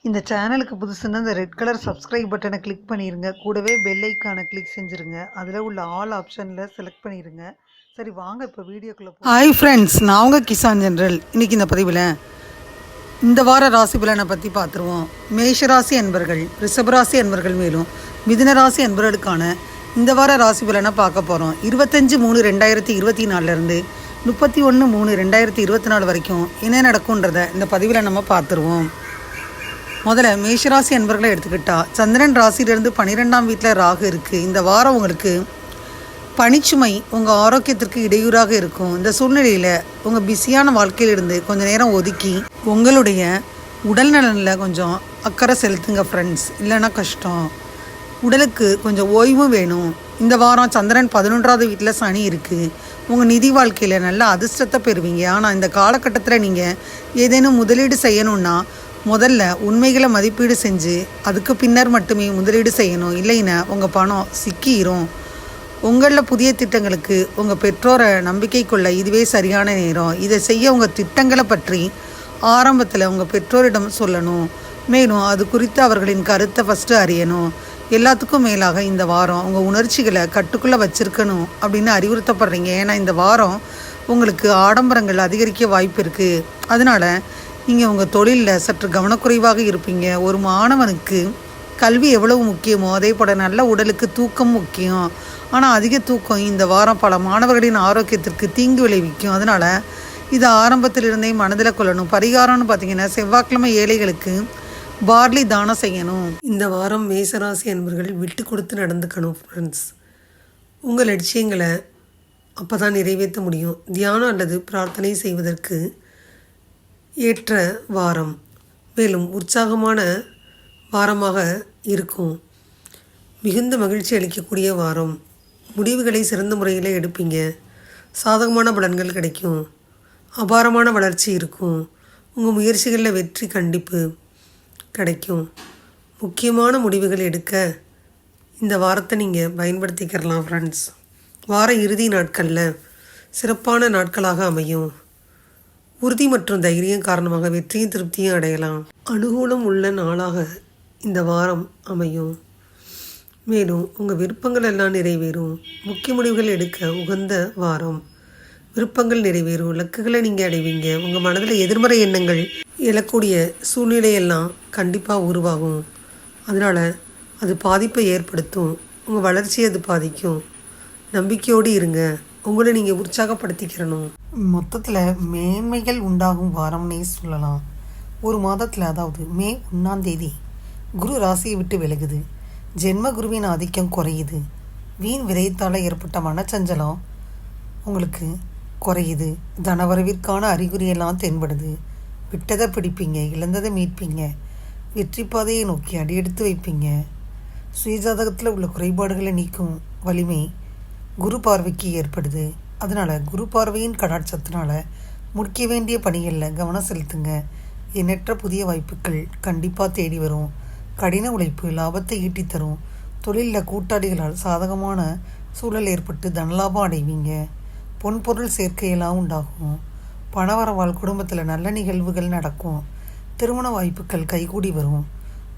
இந்த சேனலுக்கு புதுசுன்னா இந்த ரெட் கலர் சப்ஸ்கிரைப் பட்டனை கிளிக் பண்ணிடுங்க. கூடவே பெல் ஐக்கானை கிளிக் செஞ்சுருங்க. அதில் உள்ள ஆல் ஆப்ஷனில் செலக்ட் பண்ணிடுங்க. சரி வாங்க இப்போ வீடியோக்குள்ளே ஹாய் ஃப்ரெண்ட்ஸ், நான் உங்கள் கிசான் ஜென்ரல். இன்றைக்கி இந்த பதிவில் இந்த வார ராசி பலனை பற்றி பார்த்துருவோம். மேஷராசி அன்பர்கள், ரிஷபராசி அன்பர்கள் மேலும் மிதுனராசி அன்பர்களுக்கான இந்த வார ராசி பலனை பார்க்க போகிறோம். 25/3/2024 31/3/2024 வரைக்கும் என்ன நடக்கும்ன்றதை இந்த பதிவில் நம்ம பார்த்துருவோம். முதல்ல மேஷராசி அன்பர்களை எடுத்துக்கிட்டா, சந்திரன் ராசியிலிருந்து 12ஆம் வீட்டில் ராகு இருக்குது. இந்த வாரம் உங்களுக்கு பணிச்சுமை உங்கள் ஆரோக்கியத்திற்கு இடையூறாக இருக்கும். இந்த சூழ்நிலையில் உங்கள் பிஸியான வாழ்க்கையிலிருந்து கொஞ்சம் நேரம் ஒதுக்கி உங்களுடைய உடல் நலனில் கொஞ்சம் அக்கறை செலுத்துங்க ஃப்ரெண்ட்ஸ். இல்லைன்னா கஷ்டம். உடலுக்கு கொஞ்சம் ஓய்வும் வேணும். இந்த வாரம் சந்திரன் 11ஆவது வீட்டில் சனி இருக்குது. உங்கள் நிதி வாழ்க்கையில் நல்ல அதிர்ஷ்டத்தை பெறுவீங்க. ஆனால் இந்த காலகட்டத்தில் நீங்கள் ஏதேனும் முதலீடு செய்யணுன்னா முதல்ல உண்மைகளை மதிப்பீடு செஞ்சு அதுக்கு பின்னர் மட்டுமே முதலீடு செய்யணும். இல்லைன்னா உங்கள் பணம் சிக்கிரும். உங்களில் புதிய திட்டங்களுக்கு உங்கள் பெற்றோரை நம்பிக்கை கொள்ள இதுவே சரியான நேரம். இதை செய்ய உங்கள் திட்டங்களை பற்றி ஆரம்பத்தில் உங்கள் பெற்றோரிடம் சொல்லணும். மேலும் அது குறித்து அவர்களின் கருத்தை ஃபஸ்ட்டு அறியணும். எல்லாத்துக்கும் மேலாக இந்த வாரம் உங்கள் உணர்ச்சிகளை கட்டுக்குள்ளே வச்சுருக்கணும் அப்படின்னு அறிவுறுத்தப்படுறீங்க. ஏன்னா இந்த வாரம் உங்களுக்கு ஆடம்பரங்கள் அதிகரிக்க வாய்ப்பு இருக்குது. அதனால் நீங்கள் உங்கள் தொழிலில் சற்று கவனக்குறைவாக இருப்பீங்க. ஒரு மாணவனுக்கு கல்வி எவ்வளவு முக்கியமோ அதே போல் நல்ல உடலுக்கு தூக்கம் முக்கியம். ஆனால் அதிக தூக்கம் இந்த வாரம் பல மாணவர்களின் ஆரோக்கியத்திற்கு தீங்கு விளைவிக்கும். அதனால் இதை ஆரம்பத்திலிருந்தே மனதில் கொள்ளணும். பரிகாரம்னு பார்த்தீங்கன்னா, செவ்வாய்க்கிழமை ஏழைகளுக்கு பார்லி தானம் செய்யணும். இந்த வாரம் மேசராசி அன்பர்கள் விட்டு கொடுத்து நடந்துக்கணும் ஃப்ரெண்ட்ஸ். உங்கள் லட்சியங்களை அப்போ தான் நிறைவேற்ற முடியும். தியானம் அல்லது பிரார்த்தனை செய்வதற்கு ஏற்ற வாரம். மேலும் உற்சாகமான வாரமாக இருக்கும். மிகுந்த மகிழ்ச்சி அளிக்கக்கூடிய வாரம். முடிவுகளை சிறந்த முறையில் எடுப்பீங்க. சாதகமான பலன்கள் கிடைக்கும். அபாரமான வளர்ச்சி இருக்கும். உங்கள் முயற்சிகளில் வெற்றி கண்டிப்பு கிடைக்கும். முக்கியமான முடிவுகள் எடுக்க இந்த வாரத்தை நீங்கள் பயன்படுத்திக்கிறலாம் ஃப்ரெண்ட்ஸ். வார இறுதி நாட்களில் சிறப்பான நாட்களாக அமையும். உறுதி மற்றும் தைரியம் காரணமாக வெற்றியும் திருப்தியும் அடையலாம். அனுகூலம் உள்ள நாளாக இந்த வாரம் அமையும். மேலும் உங்கள் விருப்பங்கள் எல்லாம் நிறைவேறும். முக்கிய முடிவுகள் எடுக்க உகந்த வாரம். விருப்பங்கள் நிறைவேறும். இலக்குகளை நீங்கள் அடைவீங்க. உங்கள் மனதில் எதிர்மறை எண்ணங்கள் எழக்கூடிய சூழ்நிலையெல்லாம் கண்டிப்பாக உருவாகும். அதனால் அது பாதிப்பை ஏற்படுத்தும். உங்கள் வளர்ச்சியை அது பாதிக்கும். நம்பிக்கையோடு இருங்க. உங்களை நீங்கள் உற்சாகப்படுத்திக்கிறணும். மொத்தத்தில் மேன்மைகள் உண்டாகும் வாரம்னே சொல்லலாம். ஒரு மாதத்தில், அதாவது மே 1 குரு ராசியை விட்டு விலகுது. ஜென்ம குருவின் ஆதிக்கம் குறையுது. வீண் விரயத்தால் ஏற்பட்ட மனச்சஞ்சலம் உங்களுக்கு குறையுது. தனவரவிற்கான அறிகுறியெல்லாம் தென்படுது. விட்டதை பிடிப்பீங்க, இழந்ததை மீட்பீங்க. வெற்றி பாதையை நோக்கி அடியெடுத்து வைப்பீங்க. சுயஜாதகத்தில் உள்ள குறைபாடுகளை நீக்கும் வலிமை குரு பார்வைக்கு ஏற்படுது. அதனால் குரு பார்வையின் கடாட்சத்தினால முடிக்க வேண்டிய பணிகளில் கவனம் செலுத்துங்க. எண்ணற்ற புதிய வாய்ப்புகள் கண்டிப்பாக தேடி வரும். கடின உழைப்பு லாபத்தை ஈட்டித்தரும். தொழிலில் கூட்டாளிகளால் சாதகமான சூழல் ஏற்பட்டு தனலாபம் அடைவீங்க. பொன்பொருள் சேர்க்கையெல்லாம் உண்டாகும். பணவரவால் குடும்பத்தில் நல்ல நிகழ்வுகள் நடக்கும். திருமண வாய்ப்புகள் கைகூடி வரும்.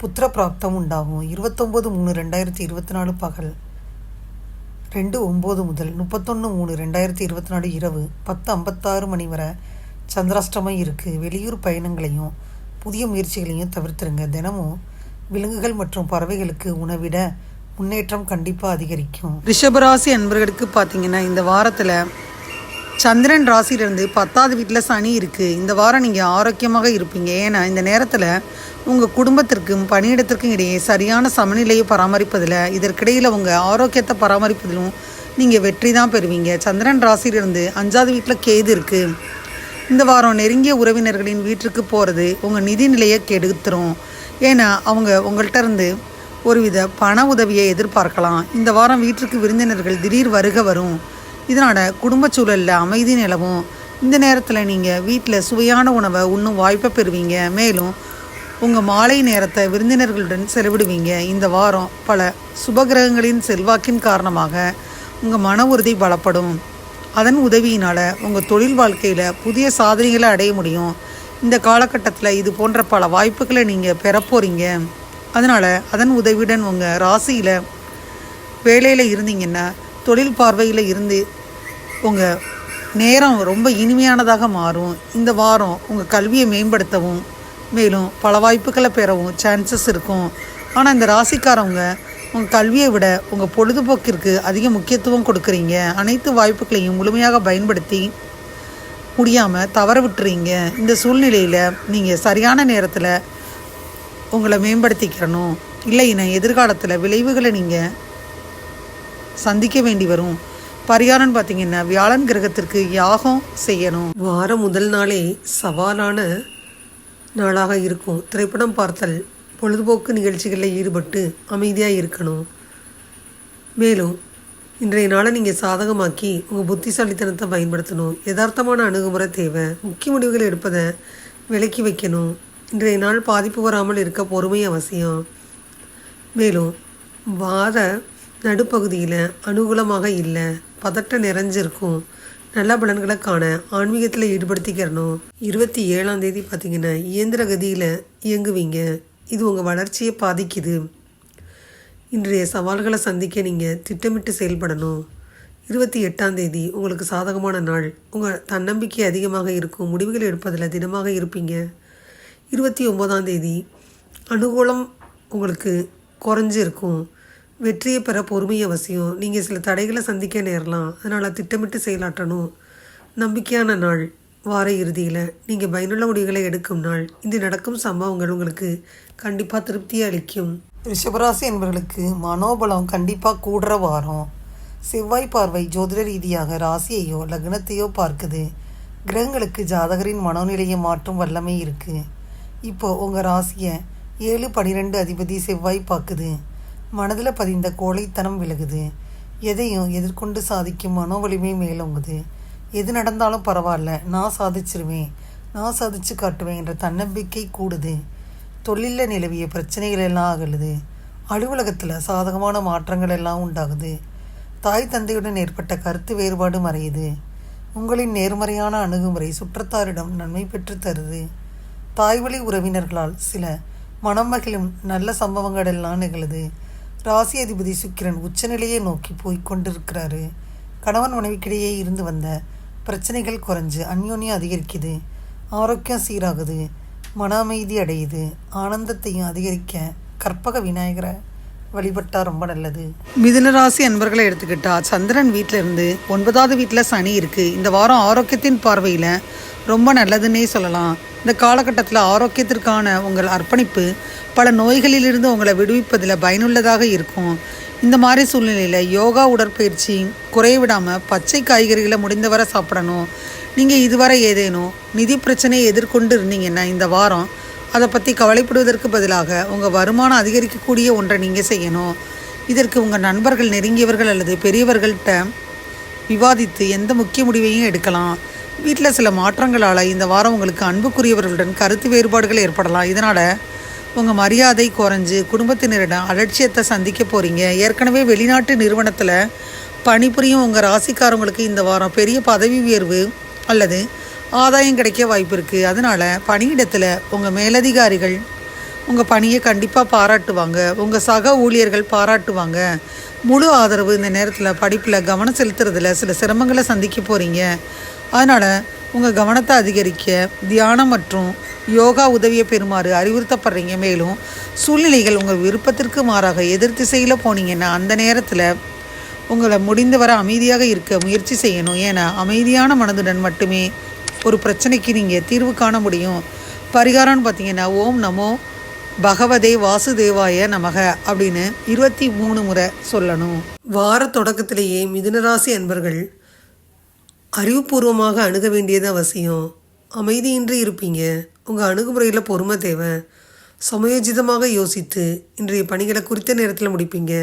புத்திர பிராப்தம் உண்டாகும். 29/3/2024 பகல் 2:09 முதல் 31/3/2024 இரவு 10:56 மணி வரை சந்திராஷ்டமம் இருக்குது. வெளியூர் பயணங்களையும் புதிய முயற்சிகளையும் தவிர்த்துருங்க. தினமும் விலங்குகள் மற்றும் பறவைகளுக்கு உணவிட முன்னேற்றம் கண்டிப்பாக அதிகரிக்கும். ரிஷபராசி அன்பர்களுக்கு பார்த்தீங்கன்னா, இந்த வாரத்தில் சந்திரன் ராசியிலிருந்து 10ஆவது வீட்டில் சனி இருக்குது. இந்த வாரம் நீங்கள் ஆரோக்கியமாக இருப்பீங்க. ஏன்னா இந்த நேரத்தில் உங்கள் குடும்பத்திற்கும் பணியிடத்திற்கும் இடையே சரியான சமநிலையை பராமரிப்பதில், இதற்கிடையில் உங்கள் ஆரோக்கியத்தை பராமரிப்பதிலும் நீங்கள் வெற்றி தான் பெறுவீங்க. சந்திரன் ராசியிலிருந்து 5ஆவது வீட்டில் கேது இருக்குது. இந்த வாரம் நெருங்கிய உறவினர்களின் வீட்டுக்கு போகிறது உங்கள் நிதி நிலையை கெடுத்துரும். ஏன்னா அவங்க உங்கள்கிட்ட இருந்து ஒருவித பண உதவியை எதிர்பார்க்கலாம். இந்த வாரம் வீட்டுக்கு விருந்தினர்கள் திடீர் வருகை வரும். இதனால் குடும்ப சூழலில் அமைதி நிலவும். இந்த நேரத்தில் நீங்கள் வீட்டில் சுவையான உணவை உண்ணும் வாய்ப்பை பெறுவீங்க. மேலும் உங்கள் மாலை நேரத்தை விருந்தினர்களுடன் செலவிடுவீங்க. இந்த வாரம் பல சுபகிரகங்களின் செல்வாக்கின் காரணமாக உங்கள் மன உறுதி பலப்படும். அதன் உதவியினால் உங்கள் தொழில் வாழ்க்கையில் புதிய சாதனைகளை அடைய முடியும். இந்த காலகட்டத்தில் இது போன்ற பல வாய்ப்புகளை நீங்கள் பெற போகிறீங்க. அதனால் அதன் உதவியுடன் உங்கள் ராசியில் வேலையில் இருந்தீங்கன்னா தொழில் பார்வையில் இருந்து உங்கள் நேரம் ரொம்ப இனிமையானதாக மாறும். இந்த வாரம் உங்கள் கல்வியை மேம்படுத்தவும் மேலும் பல வாய்ப்புகளை பெறவும் சான்சஸ் இருக்கும். ஆனால் இந்த ராசிக்காரவங்க உங்கள் கல்வியை விட உங்கள் பொழுதுபோக்கிற்கு அதிக முக்கியத்துவம் கொடுக்குறீங்க. அனைத்து வாய்ப்புகளையும் முழுமையாக பயன்படுத்தி முடியாமல் தவற விட்டுறீங்க. இந்த சூழ்நிலையில் நீங்கள் சரியான நேரத்தில் உங்களை மேம்படுத்திக்கிறணும். இல்லைன்னா எதிர்காலத்தில் விளைவுகளை நீங்கள் சந்திக்க வேண்டி வரும். பரிகாரம்னு பார்த்தீங்கன்னா வியாழன் கிரகத்திற்கு யாகம் செய்யணும். வாரம் முதல் நாளே சவாலான நாளாக இருக்கும். திரைப்படம் பார்த்தல், பொழுதுபோக்கு நிகழ்ச்சிகளில் ஈடுபட்டு அமைதியாக இருக்கணும். மேலும் இன்றைய நாளை நீங்கள் சாதகமாக்கி உங்கள் புத்திசாலித்தனத்தை பயன்படுத்தணும். யதார்த்தமான அணுகுமுறை தேவை. முக்கிய முடிவுகள் எடுப்பதை விலக்கி வைக்கணும். இன்றைய நாள் பாதிப்பு வராமல் இருக்க பொறுமை அவசியம். மேலும் வார நடுப்பகுதியில் அனுகூலமாக இல்லை, பதட்டம் நிறைஞ்சிருக்கும். நல்ல பலன்களை காண ஆன்மீகத்தில் ஈடுபடுத்திக்கிறணும். 27ஆம் தேதி பார்த்திங்கன்னா இயந்திர கதியில் இயங்குவீங்க. இது உங்கள் வளர்ச்சியை பாதிக்குது. இன்றைய சவால்களை சந்திக்க நீங்கள் திட்டமிட்டு செயல்படணும். 28ஆம் தேதி உங்களுக்கு சாதகமான நாள். உங்கள் தன்னம்பிக்கை அதிகமாக இருக்கும். முடிவுகள் எடுப்பதில் திடமாக இருப்பீங்க. 29ஆம் தேதி அனுகூலம் உங்களுக்கு குறைஞ்சி இருக்கும். வெற்றியை பெற பொறுமை அவசியம். நீங்கள் சில தடைகளை சந்திக்க நேரலாம். அதனால் திட்டமிட்டு செயலாற்றணும். நம்பிக்கையான நாள். வார இறுதியில் நீங்கள் பயனுள்ள முடிவுகளை எடுக்கும் நாள். இந்த நடக்கும் சம்பவங்கள் உங்களுக்கு கண்டிப்பாக திருப்தியை அளிக்கும். ரிஷபராசி என்பவர்களுக்கு மனோபலம் கண்டிப்பாக கூடுற வாரம். செவ்வாய் பார்வை ஜோதிட ரீதியாக ராசியையோ லக்னத்தையோ பார்க்குது. கிரகங்களுக்கு ஜாதகரின் மனோநிலையை மாற்றும் வல்லமை இருக்குது. இப்போது உங்கள் ராசியை 7-12 அதிபதி செவ்வாய் பார்க்குது. மனதில் பதிந்த கோழைத்தனம் விலகுது. எதையும் எதிர்கொண்டு சாதிக்கும் மனோ வலிமை மேலோங்குது. எது நடந்தாலும் பரவாயில்ல, நான் சாதிச்சிருவேன், நான் சாதிச்சு காட்டுவேன் என்ற தன்னம்பிக்கை கூடுது. தொழிலில் நிலவிய பிரச்சனைகள் எல்லாம் அகலுது. அலுவலகத்தில் சாதகமான மாற்றங்கள் எல்லாம் உண்டாகுது. தாய் தந்தையுடன் ஏற்பட்ட கருத்து வேறுபாடு மறையுது. உங்களின் நேர்மறையான அணுகுமுறை சுற்றத்தாரிடம் நன்மை பெற்று தருது. தாய்வழி உறவினர்களால் சில மனம் மகிழும் நல்ல சம்பவங்கள் எல்லாம் நிகழுது. ராசி அதிபதி சுக்கிரன் உச்சநிலையை நோக்கி போய்கொண்டிருக்கிறாரு. கணவன் மனைவிக்கிடையே இருந்து வந்த பிரச்சனைகள் குறைஞ்சு அந்யோன்யம் அதிகரிக்குது. ஆரோக்கியம் சீராகுது. மன அமைதி அடையுது. ஆனந்தத்தையும் அதிகரிக்க கற்பக விநாயகரை வழிபட்டால் ரொம்ப நல்லது. மிதுன ராசி அன்பர்களை எடுத்துக்கிட்டால் சந்திரன் வீட்டில் இருந்து 9வது வீட்டில் சனி இருக்குது. இந்த வாரம் ஆரோக்கியத்தின் பார்வையில் ரொம்ப நல்லதுன்னே சொல்லலாம். இந்த காலகட்டத்தில் ஆரோக்கியத்திற்கான உங்கள் அர்ப்பணிப்பு பல நோய்களிலிருந்து உங்களை விடுவிப்பதில் பயனுள்ளதாக இருக்கும். இந்த மாதிரி சூழ்நிலையில் யோகா உடற்பயிற்சி குறைய விடாமல் பச்சை காய்கறிகளை முடிந்தவரை சாப்பிடணும். நீங்கள் இதுவரை ஏதேனும் நிதி பிரச்சனையை எதிர்கொண்டு இருந்தீங்கன்னா இந்த வாரம் அதை பற்றி கவலைப்படுவதற்கு பதிலாக உங்கள் வருமானம் அதிகரிக்கக்கூடிய ஒன்றை நீங்கள் செய்யணும். இதற்கு உங்கள் நண்பர்கள், நெருங்கியவர்கள் அல்லது பெரியவர்கள்ட்ட விவாதித்து எந்த முக்கிய முடிவையும் எடுக்கலாம். வீட்டில் சில மாற்றங்களால் இந்த வாரம் உங்களுக்கு அன்புக்குரியவர்களுடன் கருத்து வேறுபாடுகள் ஏற்படலாம். இதனால் உங்கள் மரியாதை குறைஞ்சு குடும்பத்தினரிடம் அலட்சியத்தை சந்திக்க போகிறீங்க. ஏற்கனவே வெளிநாட்டு நிறுவனத்தில் பணிபுரியும் உங்கள் ராசிக்காரங்களுக்கு இந்த வாரம் பெரிய பதவி உயர்வு அல்லது ஆதாயம் கிடைக்க வாய்ப்பு இருக்குது. அதனால் பணியிடத்தில் உங்கள் மேலதிகாரிகள் உங்கள் பணியை கண்டிப்பாக பாராட்டுவாங்க. உங்கள் சக ஊழியர்கள் பாராட்டுவாங்க. முழு ஆதரவு. இந்த நேரத்தில் படிப்பில் கவனம் செலுத்துறதுல சில சிரமங்களை சந்திக்க போகிறீங்க. அதனால் உங்கள் கவனத்தை அதிகரிக்க தியானம் மற்றும் யோகா உதவியை பெறுமாறு அறிவுறுத்தப்படுறீங்க. மேலும் சூழ்நிலைகள் உங்கள் விருப்பத்திற்கு மாறாக எதிர் திசையில் போனீங்கன்னா அந்த நேரத்தில் உங்களை முடிந்தவரை அமைதியாக இருக்க முயற்சி செய்யணும். ஏன்னா அமைதியான மனதுடன் மட்டுமே ஒரு பிரச்சனைக்கு நீங்கள் தீர்வு காண முடியும். பரிகாரம்னு பார்த்தீங்கன்னா ஓம் நமோ பகவதே வாசுதேவாய நமக அப்படின்னு 23 முறை சொல்லணும். வார தொடக்கத்திலேயே மிதுனராசி அன்பர்கள் அறிவுபூர்வமாக அணுக வேண்டியது அவசியம். அமைதியின்றி இருப்பீங்க. உங்கள் அணுகுமுறையில் பொறுமை தேவை. சமயோஜிதமாக யோசித்து இன்றைய பணிகளை குறித்த நேரத்தில் முடிப்பீங்க.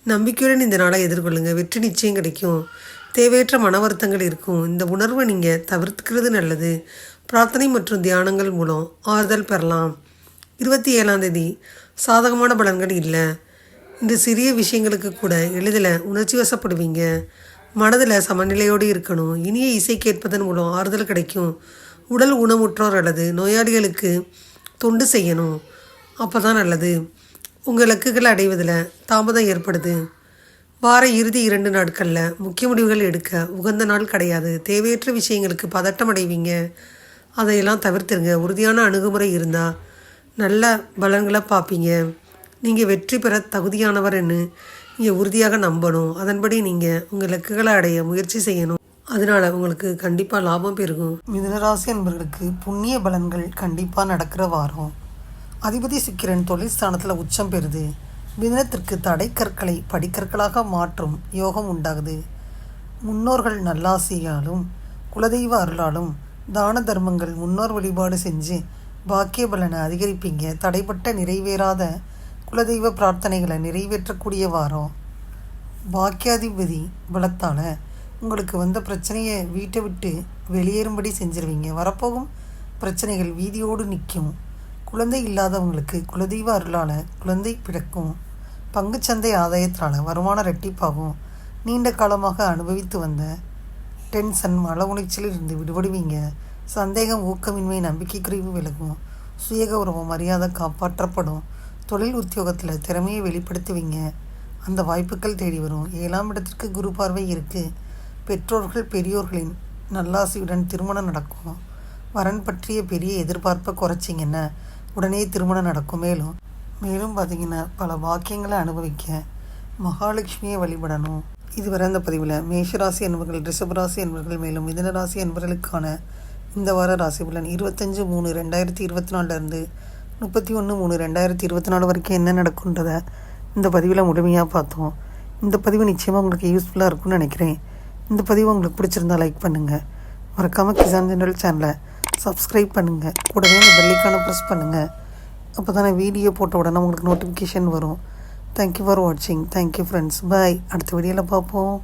நம்பிக்கையுடன் இந்த நாளை எதிர்கொள்ளுங்கள். வெற்றி நிச்சயம் கிடைக்கும். தேவையற்ற மன வருத்தங்கள் இருக்கும். இந்த உணர்வை நீங்கள் தவிர்த்துக்கிறது நல்லது. பிரார்த்தனை மற்றும் தியானங்கள் மூலம் ஆறுதல் பெறலாம். 27ஆம் தேதி சாதகமான பலன்கள் இல்லை. இந்த சிறிய விஷயங்களுக்கு கூட எளிதில் உணர்ச்சி வசப்படுவீங்க. மனதில் சமநிலையோடு இருக்கணும். இனிய இசை கேட்பதன் மூலம் ஆறுதல் கிடைக்கும். உடல் ஊனமுற்றோர் அல்லது நோயாளிகளுக்கு தொண்டு செய்யணும். அப்போ தான் நல்லது. உங்கள் இலக்குகளை அடைவதில் தாமதம் ஏற்படுது. வார இறுதி 2 நாட்களில் முக்கிய முடிவுகள் எடுக்க உகந்த நாள் கிடையாது. தேவையற்ற விஷயங்களுக்கு பதட்டம் அடைவீங்க. அதையெல்லாம் தவிர்த்துருங்க. உறுதியான அணுகுமுறை இருந்தால் நல்ல பலன்களை பார்ப்பீங்க. நீங்கள் வெற்றி பெற தகுதியானவர்ன்னு நீங்கள் உறுதியாக நம்பணும். அதன்படி நீங்கள் உங்கள் இலக்குகளை அடைய முயற்சி செய்யணும். அதனால் உங்களுக்கு கண்டிப்பாக லாபம் பெருகும். மிதுனராசி என்பவர்களுக்கு புண்ணிய பலன்கள் கண்டிப்பாக நடக்கிற வாரம். அதிபதி சுக்கிரன் தொழில் ஸ்தானத்தில் உச்சம் பெறுது. மிதுனத்திற்கு தடை கற்களை படிக்கற்களாக மாற்றும் யோகம் உண்டாகுது. முன்னோர்கள் நல்லாசியாலும் குலதெய்வ அருளாலும் தான தர்மங்கள் முன்னோர் வழிபாடு செஞ்சு பாக்கிய பலனை அதிகரிப்பீங்க. தடைப்பட்ட நிறைவேறாத குலதெய்வ பிரார்த்தனைகளை நிறைவேற்றக்கூடிய வாரம். பாக்கியாதிபதி பலத்தால் உங்களுக்கு வந்த பிரச்சனையை வீட்டை விட்டு வெளியேறும்படி செஞ்சிருவீங்க. வரப்போகும் பிரச்சனைகள் வீதியோடு நிற்கும். குழந்தை இல்லாதவங்களுக்கு குலதெய்வ அருளால் குழந்தை பிறக்கும். பங்குச்சந்தை ஆதாயத்தால் வருமானம் ரெட்டிப்பாகும். நீண்ட காலமாக அனுபவித்து வந்த டென்ஷன் மன உளைச்சலிலிருந்து விடுபடுவீங்க. சந்தேகம் ஊக்கமின்மை நம்பிக்கை குறைவு விலகும். சுயகௌரவம் மரியாதை காப்பாற்றப்படும். தொழில் உத்தியோகத்தில் திறமையை வெளிப்படுத்துவீங்க. அந்த வாய்ப்புகள் தேடி வரும். 7ஆம் இடத்திற்கு குரு பார்வை இருக்குது. பெற்றோர்கள் பெரியோர்களின் நல்லாசியுடன் திருமணம் நடக்கும். வரன் பற்றிய பெரிய எதிர்பார்ப்பை குறைச்சிங்கன்னா உடனே திருமணம் நடக்கும். மேலும் பார்த்திங்கன்னா பல வாக்கியங்களை அனுபவிக்க மகாலட்சுமியை வழிபடணும். இதுவரை அந்த பதிவில் மேஷராசி என்பவர்கள், ரிஷபராசி என்பவர்கள், மேலும் மிதுனராசி என்பவர்களுக்கான இந்த வார ராசி பலன் 25/3/2024 31/3/2024 வரைக்கும் என்ன நடக்குன்றதை இந்த பதிவில் முழுமையாக பார்த்தோம். இந்த பதிவு நிச்சயமாக உங்களுக்கு யூஸ்ஃபுல்லாக இருக்கும்னு நினைக்கிறேன். இந்த பதிவு உங்களுக்கு பிடிச்சிருந்தால் லைக் பண்ணுங்கள். மறக்காமல் கிசான் ஜெனரல் சேனலை சப்ஸ்கிரைப் பண்ணுங்கள். கூடவே அந்த பெல்லைக்கான ப்ரெஸ் பண்ணுங்கள். அப்போ தானே வீடியோ போட்ட உடனே உங்களுக்கு நோட்டிஃபிகேஷன் வரும். தேங்க்யூ ஃபார் வாட்சிங். Thank you friends. பாய். அடுத்த வீடியோவில் பார்ப்போம்.